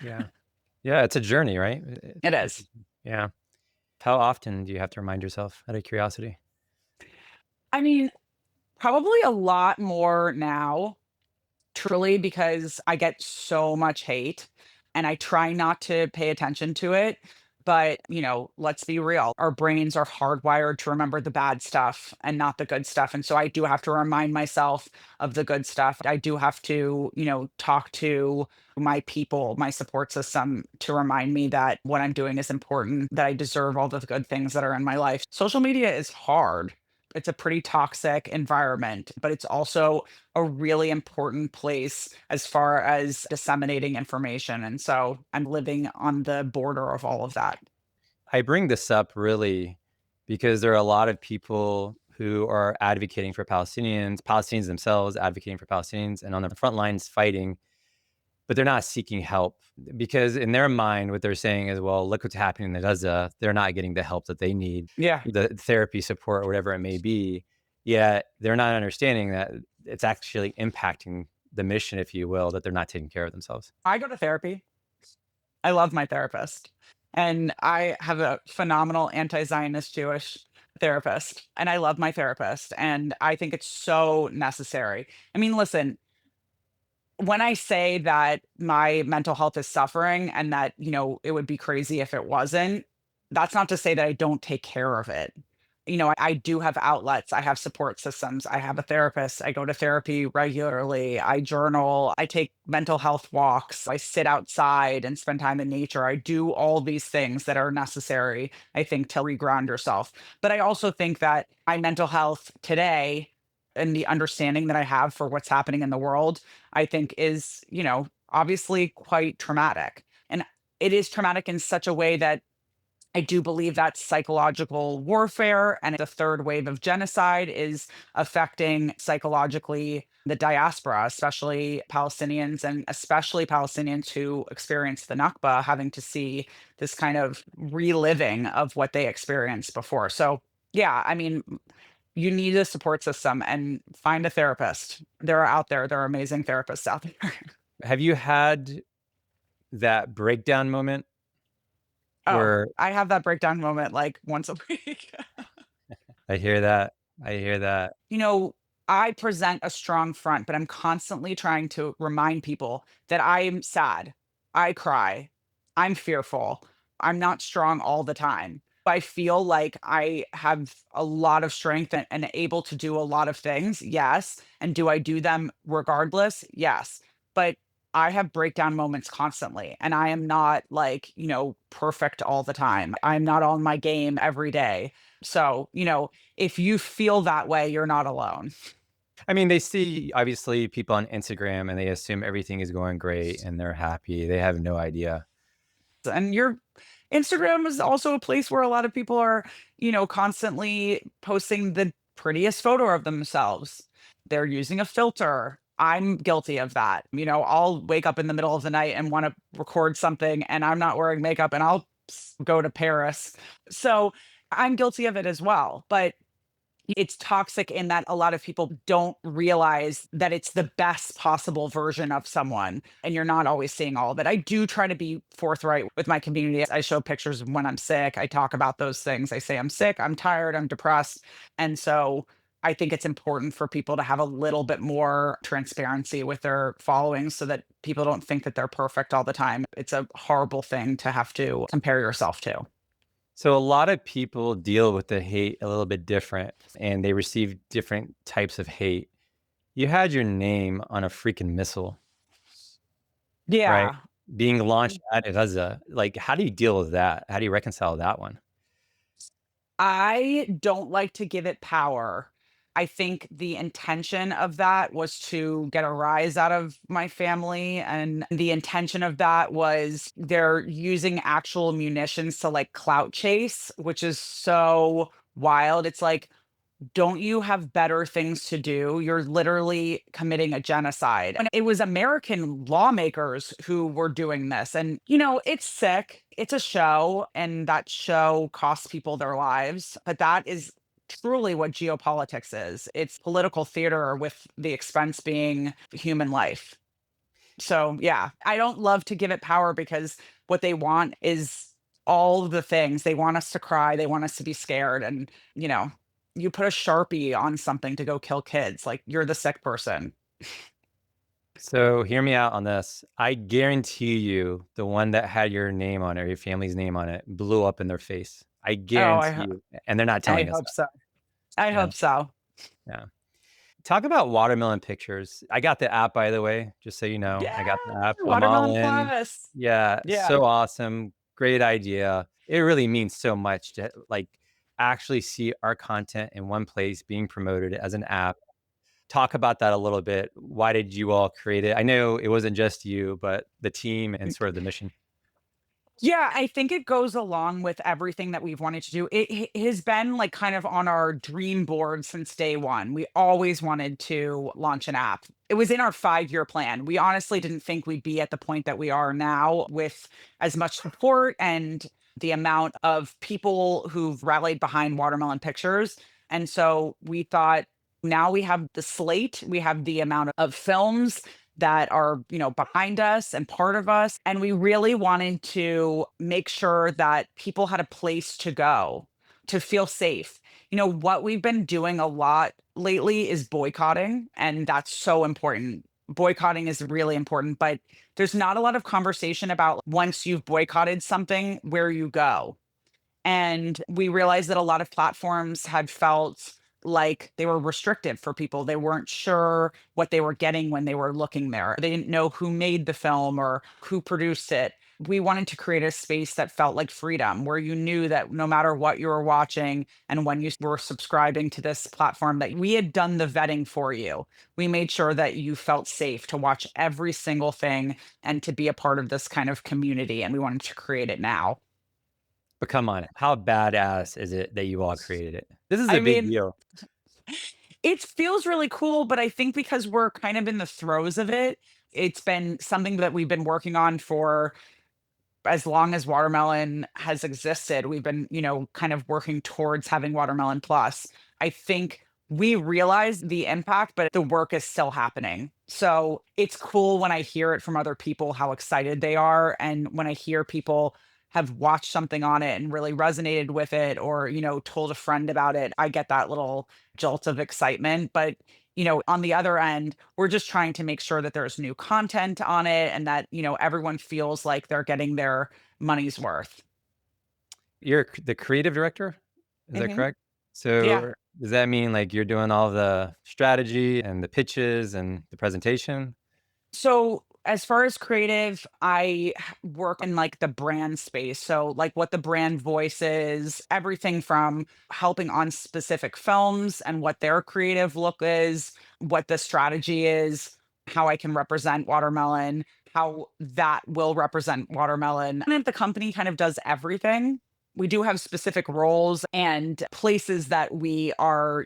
Yeah. Yeah, it's a journey, right? It is. Yeah. How often do you have to remind yourself out of curiosity? I mean, probably a lot more now, truly, because I get so much hate and I try not to pay attention to it. But, let's be real. Our brains are hardwired to remember the bad stuff and not the good stuff. And so I do have to remind myself of the good stuff. I do have to, talk to my people, my support system to remind me that what I'm doing is important, that I deserve all the good things that are in my life. Social media is hard. It's a pretty toxic environment, but it's also a really important place as far as disseminating information. And so I'm living on the border of all of that. I bring this up really because there are a lot of people who are advocating for Palestinians themselves advocating for Palestinians and on the front lines fighting, but they're not seeking help because in their mind, what they're saying is, well, look what's happening in Gaza. They're not getting the help that they need, Yeah. the therapy support or whatever it may be. Yet they're not understanding that it's actually impacting the mission, if you will, that they're not taking care of themselves. I go to therapy. I love my therapist. And I have a phenomenal anti-Zionist Jewish therapist. And I love my therapist. And I think it's so necessary. I mean, listen, when I say that my mental health is suffering and that, it would be crazy if it wasn't, that's not to say that I don't take care of it. I do have outlets. I have support systems. I have a therapist. I go to therapy regularly. I journal. I take mental health walks. I sit outside and spend time in nature. I do all these things that are necessary, I think, to reground yourself. But I also think that my mental health today and the understanding that I have for what's happening in the world, I think is, obviously quite traumatic. And it is traumatic in such a way that I do believe that psychological warfare and the third wave of genocide is affecting psychologically the diaspora, especially Palestinians and especially Palestinians who experienced the Nakba, having to see this kind of reliving of what they experienced before. So, yeah, I mean, you need a support system and find a therapist. There are amazing therapists out there. Have you had that breakdown moment Oh, where I have that breakdown moment like once a week. I hear that? I hear that. I present a strong front, but I'm constantly trying to remind people that I'm sad. I cry. I'm fearful. I'm not strong all the time. I feel like I have a lot of strength and able to do a lot of things. Yes. And do I do them regardless? Yes. But I have breakdown moments constantly, and I am not like, perfect all the time. I'm not on my game every day. So, if you feel that way, you're not alone. I mean, they see obviously people on Instagram and they assume everything is going great and they're happy. They have no idea. And your Instagram is also a place where a lot of people are, constantly posting the prettiest photo of themselves. They're using a filter. I'm guilty of that. I'll wake up in the middle of the night and want to record something and I'm not wearing makeup and I'll go to Paris. So I'm guilty of it as well. But it's toxic in that a lot of people don't realize that it's the best possible version of someone, and you're not always seeing all of it. I do try to be forthright with my community. I show pictures of when I'm sick. I talk about those things. I say I'm sick, I'm tired, I'm depressed. And so I think it's important for people to have a little bit more transparency with their following so that people don't think that they're perfect all the time. It's a horrible thing to have to compare yourself to. So a lot of people deal with the hate a little bit different and they receive different types of hate. You had your name on a freaking missile, right? Yeah. Being launched at Gaza. Like, how do you deal with that? How do you reconcile that one? I don't like to give it power. I think the intention of that was to get a rise out of my family. And the intention of that was they're using actual munitions to like clout chase, which is so wild. It's like, don't you have better things to do? You're literally committing a genocide. And it was American lawmakers who were doing this. And, it's sick. It's a show, and that show costs people their lives. But that is truly what geopolitics is. It's political theater with the expense being human life. So, yeah, I don't love to give it power because what they want is all the things. They want us to cry, they want us to be scared. And, you put a Sharpie on something to go kill kids, like you're the sick person. So hear me out on this. I guarantee you the one that had your name on it or your family's name on it blew up in their face. I Oh, guarantee you. And they're not I telling us hope that. so. I Yeah. hope so. Yeah. Talk about watermelon pictures. I got the app, by the way, just so you know. I Yeah, got the app. I'm all Watermelon in. Plus. Yeah, Yeah. so awesome. Great idea. It really means so much to like actually see our content in one place being promoted as an app. Talk about that a little bit. Why did you all create it? I know it wasn't just you, but the team and sort of the mission. Yeah, I think it goes along with everything that we've wanted to do. It has been like kind of on our dream board since day one. We always wanted to launch an app. It was in our 5-year plan. We honestly didn't think we'd be at the point that we are now with as much support and the amount of people who've rallied behind Watermelon Pictures. And so we thought now we have the slate, we have the amount of films that are, behind us and part of us. And we really wanted to make sure that people had a place to go to feel safe. What we've been doing a lot lately is boycotting, and that's so important. Boycotting is really important, but there's not a lot of conversation about once you've boycotted something, where you go. And we realized that a lot of platforms had felt like they were restrictive for people. They weren't sure what they were getting when they were looking there. They didn't know who made the film or who produced it. We wanted to create a space that felt like freedom, where you knew that no matter what you were watching and when you were subscribing to this platform, that we had done the vetting for you. We made sure that you felt safe to watch every single thing and to be a part of this kind of community. And we wanted to create it now. But come on, how badass is it that you all created it? This is I a big mean, deal. it feels really cool, but I think because we're kind of in the throes of it, it's been something that we've been working on for as long as Watermelon has existed. We've been, kind of working towards having Watermelon Plus. I think we realize the impact, but the work is still happening. So it's cool when I hear it from other people how excited they are. And when I hear people have watched something on it and really resonated with it or, told a friend about it, I get that little jolt of excitement. But, on the other end, we're just trying to make sure that there's new content on it and that, everyone feels like they're getting their money's worth. You're the creative director, is that Mhm. correct? Yeah. So does that mean like you're doing all the strategy and the pitches and the presentation? So As far as creative, I work in like the brand space. So, like what the brand voice is, everything from helping on specific films and what their creative look is, what the strategy is, how I can represent watermelon, how that will represent watermelon. And the company kind of does everything. We do have specific roles and places that we are,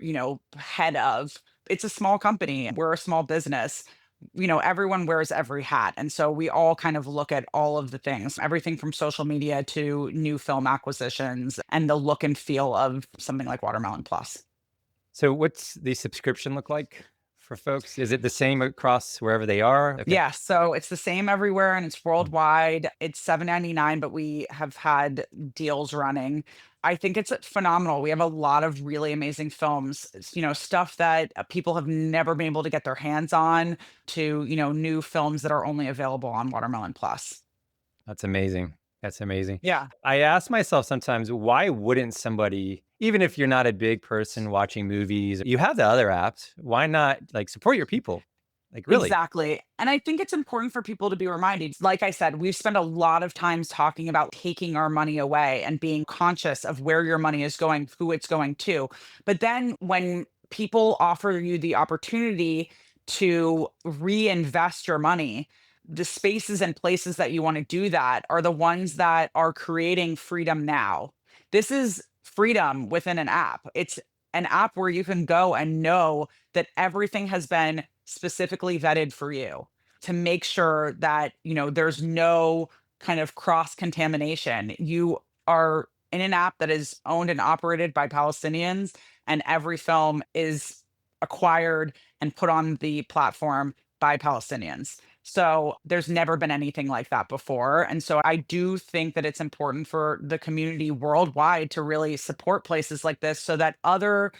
head of. It's a small company. We're a small business. Everyone wears every hat. And so we all kind of look at all of the things, everything from social media to new film acquisitions and the look and feel of something like Watermelon Plus. So what's the subscription look like for folks? Is it the same across wherever they are? Okay. Yeah, so it's the same everywhere and it's worldwide. It's $7.99, but we have had deals running. I think it's phenomenal. We have a lot of really amazing films, stuff that people have never been able to get their hands on to, new films that are only available on Watermelon Plus. That's amazing. That's amazing. Yeah. I ask myself sometimes, why wouldn't somebody, even if you're not a big person watching movies, you have the other apps, why not like support your people? Like really? Exactly. And I think it's important for people to be reminded. Like I said, we've spent a lot of times talking about taking our money away and being conscious of where your money is going, who it's going to. But then when people offer you the opportunity to reinvest your money, the spaces and places that you want to do that are the ones that are creating freedom now. This is freedom within an app. It's an app where you can go and know that everything has been specifically vetted for you to make sure that, there's no kind of cross contamination. You are in an app that is owned and operated by Palestinians, and every film is acquired and put on the platform by Palestinians. So there's never been anything like that before. And so I do think that it's important for the community worldwide to really support places like this so that other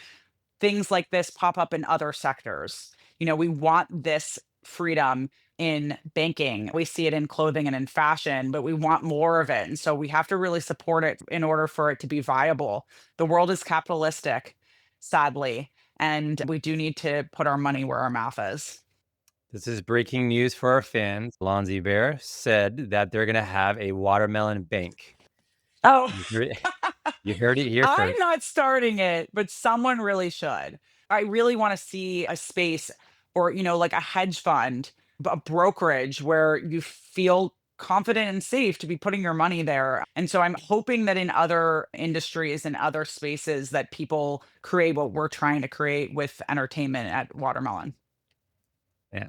things like this pop up in other sectors. We want this freedom in banking. We see it in clothing and in fashion, but we want more of it. And so we have to really support it in order for it to be viable. The world is capitalistic, sadly, and we do need to put our money where our mouth is. This is breaking news for our fans. Lonzy Bear said that they're going to have a watermelon bank. Oh, You heard it here I'm first. not starting it, but someone really should. I really want to see a space or, like a hedge fund, a brokerage where you feel confident and safe to be putting your money there. And so I'm hoping that in other industries and other spaces that people create what we're trying to create with entertainment at Watermelon. Yeah,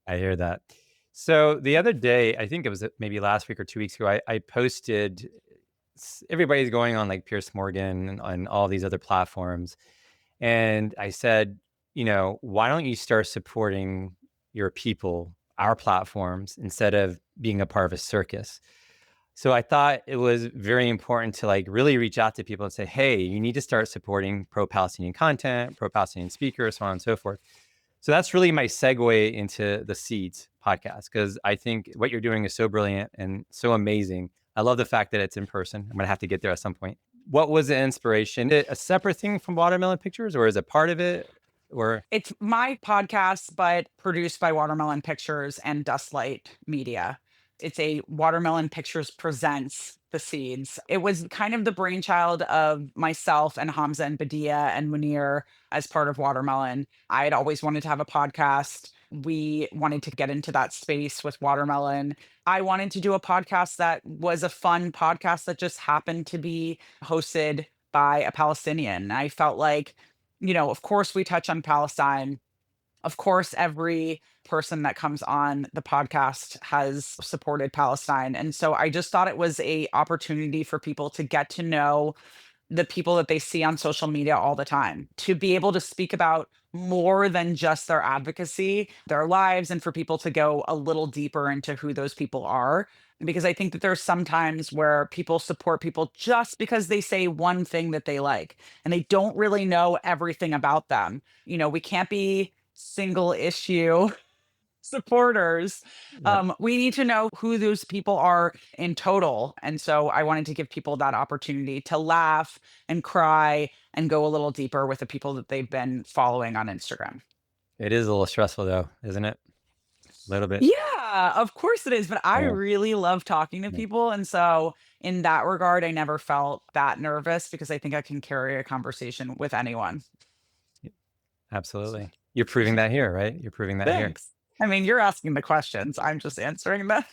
I hear that. So the other day, I think it was maybe last week or 2 weeks ago, I posted, everybody's going on like Pierce Morgan and on all these other platforms. And I said, why don't you start supporting your people, our platforms, instead of being a part of a circus? So I thought it was very important to like really reach out to people and say, hey, you need to start supporting pro-Palestinian content, pro-Palestinian speakers, so on and so forth. So that's really my segue into the Seeds podcast, because I think what you're doing is so brilliant and so amazing. I love the fact that it's in person. I'm going to have to get there at some point. What was the inspiration? Is it a separate thing from Watermelon Pictures, or is it part of it? Or It's my podcast, but produced by Watermelon Pictures and Dustlight Media. It's a Watermelon Pictures presents The Seeds. It was kind of the brainchild of myself and Hamza and Badia and Munir as part of Watermelon. I had always wanted to have a podcast. We wanted to get into that space with Watermelon. I wanted to do a podcast that was a fun podcast that just happened to be hosted by a Palestinian. I felt like, of course we touch on Palestine. Of course, every person that comes on the podcast has supported Palestine. And so I just thought it was a opportunity for people to get to know the people that they see on social media all the time, to be able to speak about more than just their advocacy, their lives, and for people to go a little deeper into who those people are. Because I think that there's some times where people support people just because they say one thing that they like and they don't really know everything about them. We can't be single issue supporters. yeah. We need to know who those people are in total. And so I wanted to give people that opportunity to laugh and cry and go a little deeper with the people that they've been following on Instagram. It is a little stressful though, isn't it? A little bit. Yeah, of course it is, but I Yeah. really love talking to Yeah. people, and so in that regard, I never felt that nervous because I think I can carry a conversation with anyone. Absolutely. You're proving that here, right? You're proving that here. Thanks. I mean, you're asking the questions, I'm just answering them.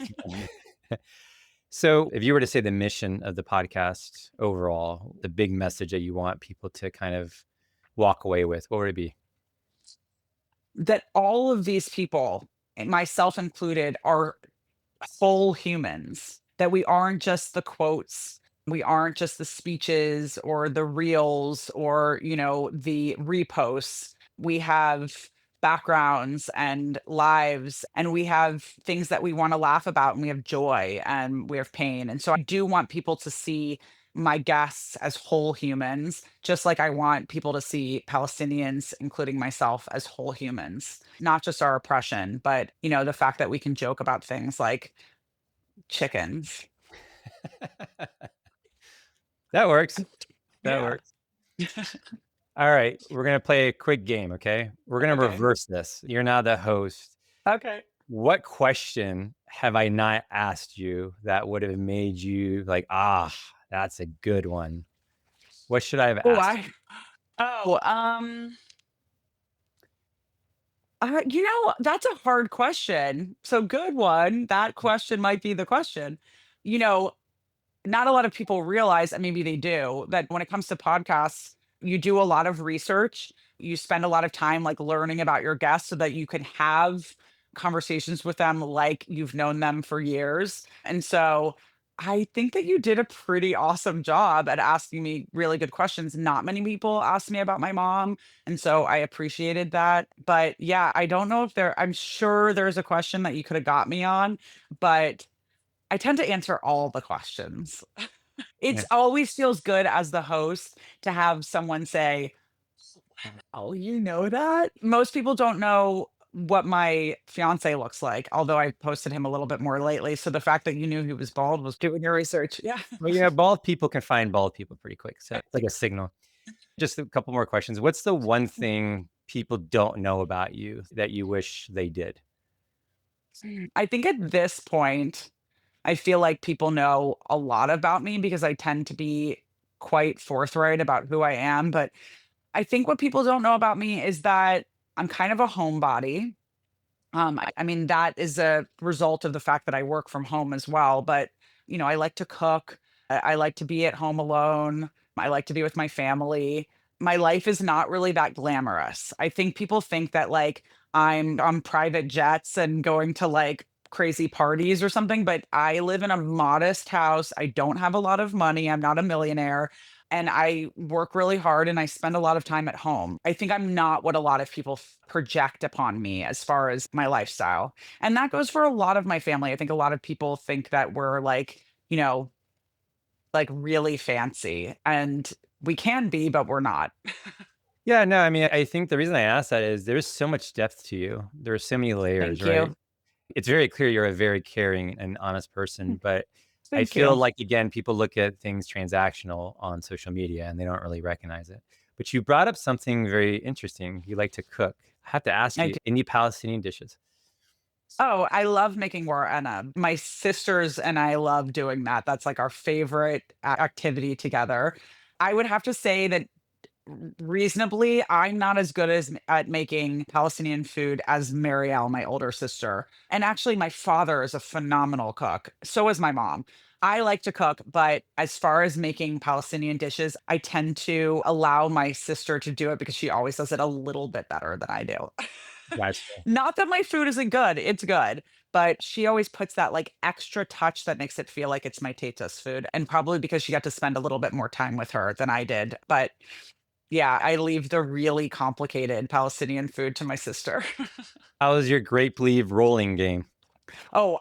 So, if you were to say the mission of the podcast overall, the big message that you want people to kind of walk away with, what would it be? That all of these people, and myself included, are whole humans, that we aren't just the quotes, we aren't just the speeches or the reels or, the reposts. We have backgrounds and lives, and we have things that we want to laugh about, and we have joy and we have pain. And so I do want people to see my guests as whole humans, just like I want people to see Palestinians, including myself, as whole humans, not just our oppression, but, the fact that we can joke about things like chickens. That works. That Yeah. works. All right. We're going to play a quick game, okay? We're going to Okay. reverse this. You're now the host. Okay. What question have I not asked you that would have made you like, that's a good one? What should I have Oh, asked? That's a hard question. So good one. That question might be the question. You know, Not a lot of people realize, and maybe they do, that when it comes to podcasts, you do a lot of research. You spend a lot of time like learning about your guests so that you can have conversations with them like you've known them for years. And so I think that you did a pretty awesome job at asking me really good questions. Not many people asked me about my mom. And so I appreciated that. But yeah, I don't know if I'm sure there's a question that you could have got me on, but I tend to answer all the questions. Yeah. It's always feels good as the host to have someone say, "Oh, you know that?" Most people don't know what my fiance looks like, although I posted him a little bit more lately. So the fact that you knew he was bald was doing your research. Yeah. Well, bald people can find bald people pretty quick. So it's like a signal. Just a couple more questions. What's the one thing people don't know about you that you wish they did? I think at this point, I feel like people know a lot about me because I tend to be quite forthright about who I am. But I think what people don't know about me is that I'm kind of a homebody. I mean, that is a result of the fact that I work from home as well. But, I like to cook. I like to be at home alone. I like to be with my family. My life is not really that glamorous. I think people think that like I'm on private jets and going to like crazy parties or something, but I live in a modest house. I don't have a lot of money. I'm not a millionaire, and I work really hard and I spend a lot of time at home. I think I'm not what a lot of people project upon me as far as my lifestyle. And that goes for a lot of my family. I think a lot of people think that we're like, like really fancy, and we can be, but we're not. Yeah, no, I mean, I think the reason I asked that is there's so much depth to you. There are so many layers, Thank right? you. It's very clear you're a very caring and honest person, but I Thank feel you. like, again, people look at things transactional on social media and they don't really recognize it. But you brought up something very interesting. You like to cook. I have to ask I you, do. any Palestinian dishes? Oh, I love making warana. My sisters and I love doing that. That's like our favorite activity together. I would have to say that reasonably, I'm not as good as at making Palestinian food as Marielle, my older sister. And actually, my father is a phenomenal cook. So is my mom. I like to cook, but as far as making Palestinian dishes, I tend to allow my sister to do it because she always does it a little bit better than I do. Gotcha. Not that my food isn't good, it's good, but she always puts that like extra touch that makes it feel like it's my teta's food. And probably because she got to spend a little bit more time with her than I did. But yeah, I leave the really complicated Palestinian food to my sister. How was your grape leaf rolling game? Oh,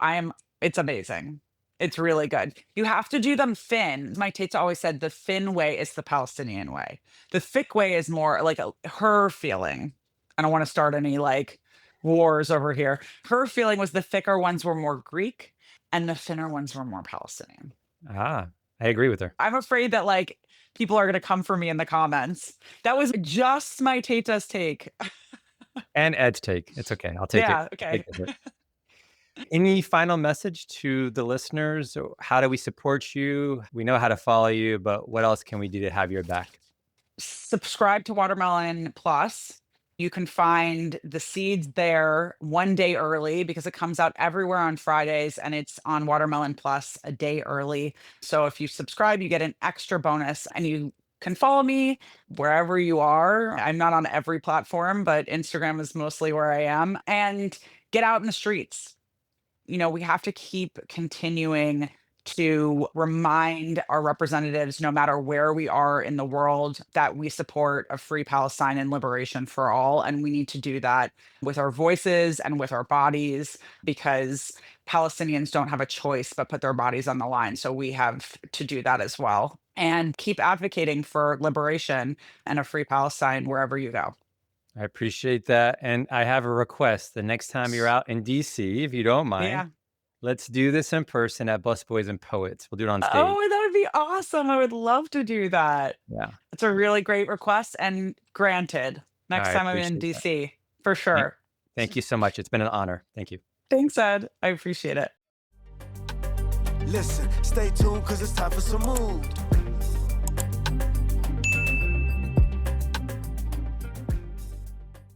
it's amazing. It's really good. You have to do them thin. My teta always said the thin way is the Palestinian way. The thick way is more like her feeling. I don't want to start any like wars over here. Her feeling was the thicker ones were more Greek and the thinner ones were more Palestinian. I agree with her. I'm afraid that like people are going to come for me in the comments. That was just my teta's take. And Ed's take. It's okay. I'll take it. Yeah, okay. Take it. Any final message to the listeners? How do we support you? We know how to follow you, but what else can we do to have your back? Subscribe to Watermelon Plus. You can find the seeds there one day early because it comes out everywhere on Fridays and it's on Watermelon Plus a day early. So if you subscribe, you get an extra bonus and you can follow me wherever you are. I'm not on every platform, but Instagram is mostly where I am. And get out in the streets. We have to keep continuing to remind our representatives, no matter where we are in the world, that we support a free Palestine and liberation for all. And we need to do that with our voices and with our bodies because Palestinians don't have a choice but put their bodies on the line. So we have to do that as well and keep advocating for liberation and a free Palestine wherever you go. I appreciate that. And I have a request. The next time you're out in DC, if you don't mind, Yeah. let's do this in person at Busboys and Poets. We'll do it on stage. Oh, that would be awesome. I would love to do that. Yeah. It's a really great request and granted. Next I time I'm in appreciate that. DC, for sure. Thank you so much. It's been an honor. Thank you. Thanks, Ed. I appreciate it. Listen, stay tuned, cause it's time for Sumud.